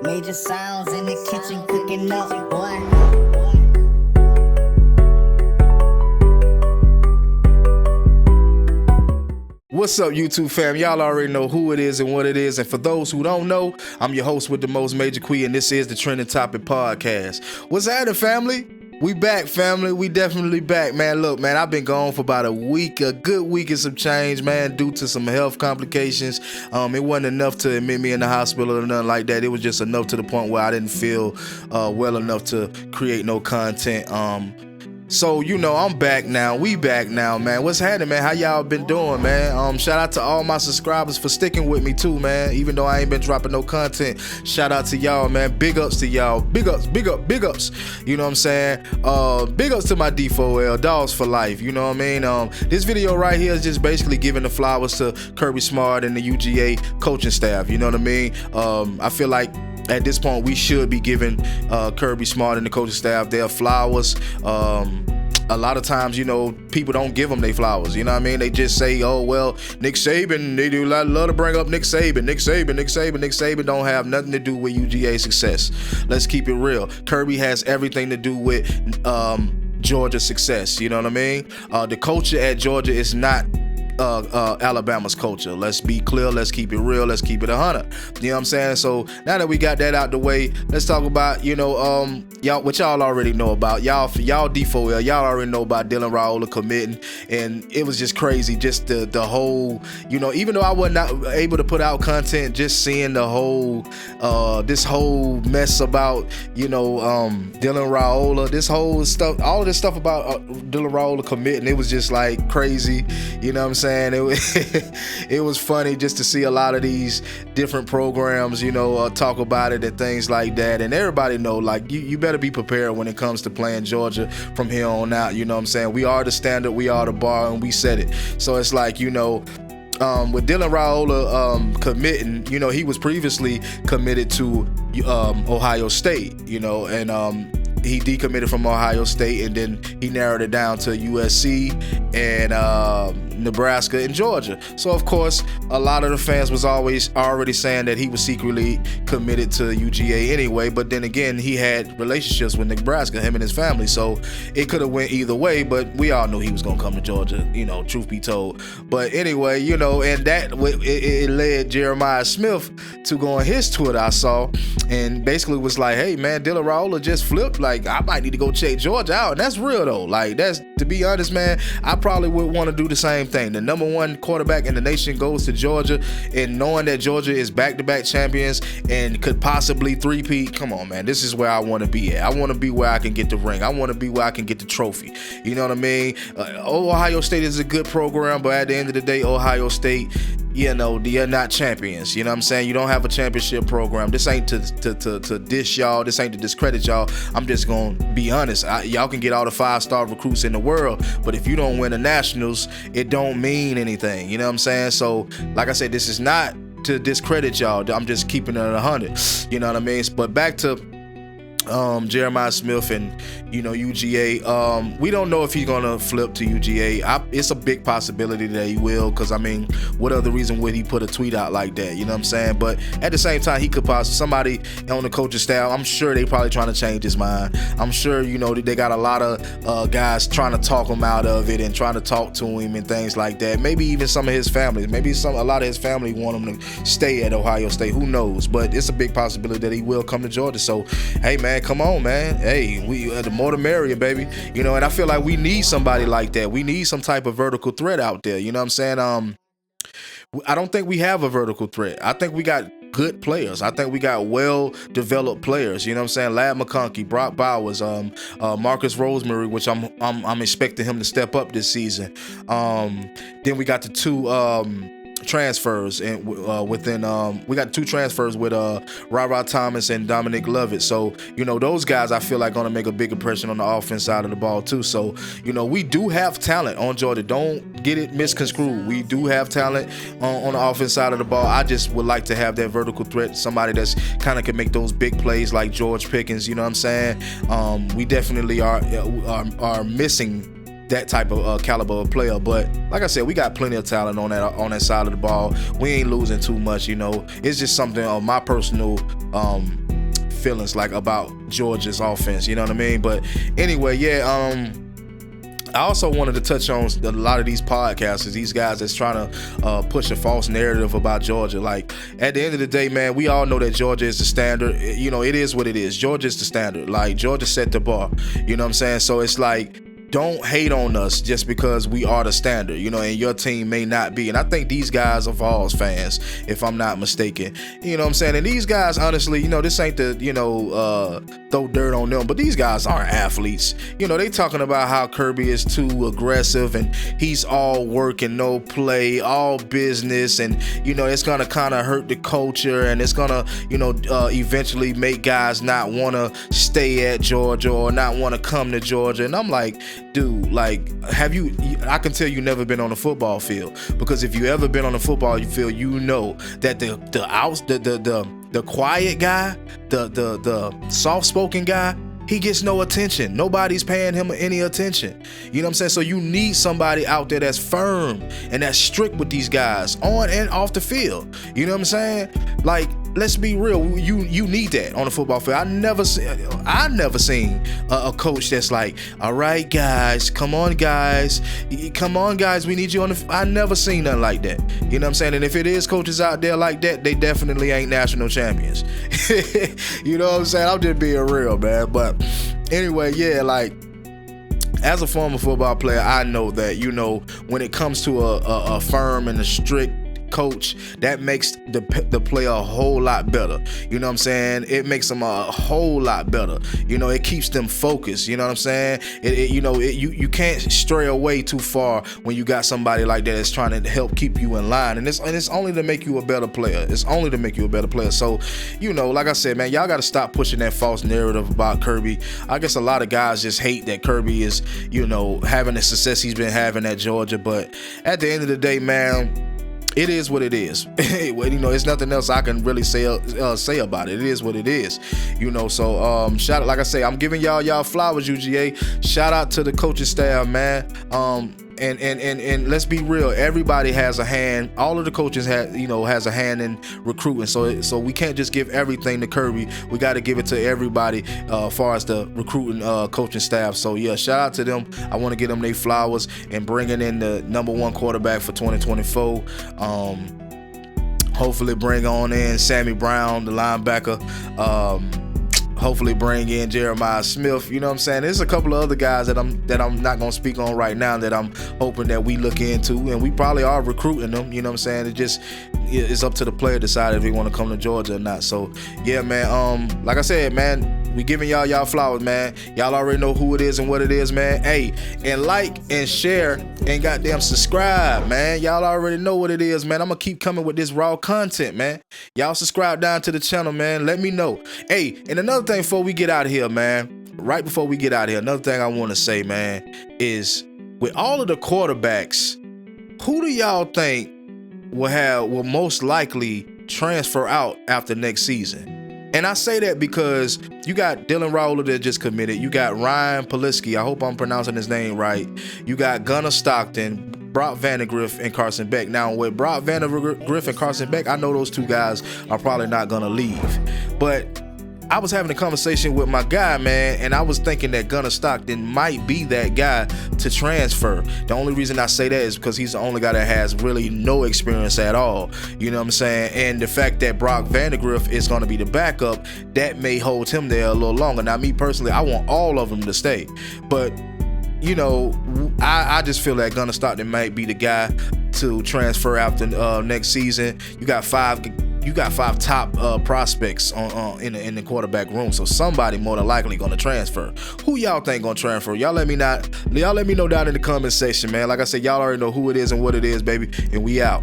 Major sounds in the kitchen cooking up, boy. What's up, YouTube fam? Y'all already know who it is and what it is. And for those who don't know, I'm your host with the most, Major Quee, and this is the Trending Topic Podcast. What's happening, family? We back, family. We definitely back, man. Look, man, I've been gone for about a week, a good week and some change, man, due to some health complications. It wasn't enough to admit me in the hospital or nothing like that. It was just enough to the point where I didn't feel well enough to create no content. So, you know, I'm back now. We back now, man. What's happening, man? How y'all been doing, man? Shout out to all my subscribers for sticking with me too, man. Even though I ain't been dropping no content, shout out to y'all, man. Big ups to y'all. Big ups. You know what I'm saying? Big ups to my D4L, dogs for life. You know what I mean? This video right here is just basically giving the flowers to Kirby Smart and the UGA coaching staff. You know what I mean? I feel like at this point, we should be giving Kirby Smart and the coaching staff their flowers. A lot of times, you know, people don't give them their flowers. You know what I mean? They just say, oh, well, Nick Saban, they do love to bring up Nick Saban. Nick Saban don't have nothing to do with UGA success. Let's keep it real. Kirby has everything to do with Georgia's success. You know what I mean? The culture at Georgia is not Alabama's culture. Let's be clear, let's keep it real, let's keep it 100. You know what I'm saying? So now that we got that out the way, let's talk about, you know, y'all, what y'all already know about. Y'all D4L, y'all already know about Dylan Raiola committing, and it was just crazy, just the whole, you know, even though I was not able to put out content, just seeing the whole this whole mess about, you know, Dylan Raiola, this whole stuff, all of this stuff about Dylan Raiola committing, it was just like crazy. You know what I'm saying? It was funny just to see a lot of these different programs, you know, talk about it and things like that. And everybody know, like, you better be prepared when it comes to playing Georgia from here on out. You know what I'm saying? We are the standard, we are the bar, and we set it. So it's like, you know, with Dylan Raiola committing, you know, he was previously committed to Ohio State, you know, and he decommitted from Ohio State, and then he narrowed it down to USC and Nebraska and Georgia. So of course, a lot of the fans was always already saying that he was secretly committed to UGA anyway. But then again, he had relationships with Nebraska, him and his family. So it could have went either way. But we all knew he was gonna come to Georgia. You know, truth be told. But anyway, you know, and that it led Jeremiah Smith to go on his Twitter, I saw, and basically was like, "Hey man, Dylan Raiola just flipped. Like, I might need to go check Georgia out." And that's real though. Like, that's, to be honest, man, I probably would want to do the same thing. The number one quarterback in the nation goes to Georgia, and knowing that Georgia is back-to-back champions and could possibly three-peat, come on, man, this is where I want to be at. I want to be where I can get the ring. I want to be where I can get the trophy. You know what I mean? Ohio State is a good program, but at the end of the day, Ohio State, you know, they're not champions. You know what I'm saying? You don't have a championship program. This ain't to dish y'all. This ain't to discredit y'all. I'm just going to be honest. Y'all can get all the 5-star recruits in the world, but if you don't win the Nationals, it don't mean anything. You know what I'm saying? So, like I said, this is not to discredit y'all. I'm just keeping it at 100. You know what I mean? But back to Jeremiah Smith and, you know, UGA. We don't know if he's gonna flip to UGA. It's a big possibility that he will, because I mean, what other reason would he put a tweet out like that? You know what I'm saying? But at the same time, he could possibly, somebody on the coaching staff, I'm sure they probably trying to change his mind. I'm sure, you know, they got a lot of guys trying to talk him out of it and trying to talk to him and things like that. Maybe even some of his family, a lot of his family want him to stay at Ohio State. Who knows? But it's a big possibility that he will come to Georgia. So, hey man, come on, man. Hey, we the more the merrier, baby. You know, and I feel like we need somebody like that. We need some type of vertical threat out there. You know what I'm saying? I don't think we have a vertical threat. I think we got good players. I think we got well-developed players. You know what I'm saying? Lad McConkey, Brock Bowers, Marcus Rosemary, which I'm expecting him to step up this season. Then we got the two transfers, and we got 2 transfers with Ra Thomas and Dominic Lovett. So, you know, those guys I feel like gonna make a big impression on the offense side of the ball too. So, you know, we do have talent on Georgia. Don't get it misconstrued. We do have talent on the offense side of the ball. I just would like to have that vertical threat, somebody that's kind of can make those big plays like George Pickens. You know what I'm saying? We definitely are missing that type of caliber of player. But like I said, we got plenty of talent on that side of the ball. We ain't losing too much, you know. It's just something on my personal feelings like about Georgia's offense. You know what I mean? But anyway, I also wanted to touch on a lot of these podcasters, these guys that's trying to push a false narrative about Georgia. Like, at the end of the day, man, we all know that Georgia is the standard. You know, it is what it is. Georgia is the standard. Like, Georgia set the bar. You know what I'm saying? So it's like, don't hate on us just because we are the standard, you know, and your team may not be. And I think these guys are Vols fans, if I'm not mistaken. You know what I'm saying? And these guys, honestly, you know, this ain't the, throw dirt on them, but these guys aren't athletes. You know, they talking about how Kirby is too aggressive and he's all work and no play, all business, and, you know, it's going to kind of hurt the culture, and it's going to, eventually make guys not want to stay at Georgia or not want to come to Georgia. And I'm like, dude, like, I can tell you never been on a football field, because if you ever been on a football field, you know that the quiet guy, the soft-spoken guy, he gets no attention. Nobody's paying him any attention. You know what I'm saying? So you need somebody out there that's firm and that's strict with these guys on and off the field. You know what I'm saying? Like, let's be real. You need that on the football field. I never seen a coach that's like, all right, guys, come on, guys, we need you on the. I never seen nothing like that. You know what I'm saying? And if it is coaches out there like that, they definitely ain't national champions. You know what I'm saying? I'm just being real, man. But anyway, yeah, like, as a former football player, I know that, you know, when it comes to a firm and a strict coach, that makes the player a whole lot better. You know what I'm saying? It makes them a whole lot better. You know, it keeps them focused. You know what I'm saying? You can't stray away too far when you got somebody like that that's trying to help keep you in line, and it's only to make you a better player. It's only to make you a better player. So, you know, like I said, man, y'all got to stop pushing that false narrative about Kirby. I guess a lot of guys just hate that Kirby is, you know, having the success he's been having at Georgia, but at the end of the day, man, it is what it is. You know, there's nothing else I can really say about it. It is what it is. You know, so shout out, like I say, I'm giving y'all flowers, UGA. Shout out to the coaching staff, man. And let's be real, everybody has a hand. All of the coaches has a hand in recruiting. So we can't just give everything to Kirby. We got to give it to everybody as far as the recruiting coaching staff. So yeah, shout out to them. I want to give them their flowers and bringing in the #1 quarterback for 2024. Hopefully bring on in Sammy Brown, the linebacker. Hopefully bring in Jeremiah Smith. You know what I'm saying? There's a couple of other guys that I'm not gonna speak on right now that I'm hoping that we look into, and we probably are recruiting them. You know what I'm saying? It's up to the player to decide if he want to come to Georgia or not. So yeah, man. Like I said, man, we giving y'all flowers, man. Y'all already know who it is and what it is, man. Hey, and like and share and goddamn subscribe, man. Y'all already know what it is, man. I'm gonna keep coming with this raw content, man. Y'all subscribe down to the channel, man. Let me know. Hey, and another thing before we get out of here, man. Right before we get out of here, another thing I want to say, man, is with all of the quarterbacks, who do y'all think will most likely transfer out after next season? And I say that because you got Dylan Raiola that just committed. You got Ryan Palisky. I hope I'm pronouncing his name right. You got Gunnar Stockton, Brock Vandagriff, and Carson Beck. Now, with Brock Vandagriff and Carson Beck, I know those two guys are probably not going to leave. But I was having a conversation with my guy, man, and I was thinking that Gunnar Stockton might be that guy to transfer. The only reason I say that is because he's the only guy that has really no experience at all. You know what I'm saying? And the fact that Brock Vandagriff is going to be the backup, that may hold him there a little longer. Now, me personally, I want all of them to stay. But, you know, I just feel that Gunnar Stockton might be the guy to transfer after next season. You got five top prospects in the quarterback room, so somebody more than likely gonna transfer. Who y'all think gonna transfer? Y'all let me know down in the comment section, man. Like I said, y'all already know who it is and what it is, baby, and we out.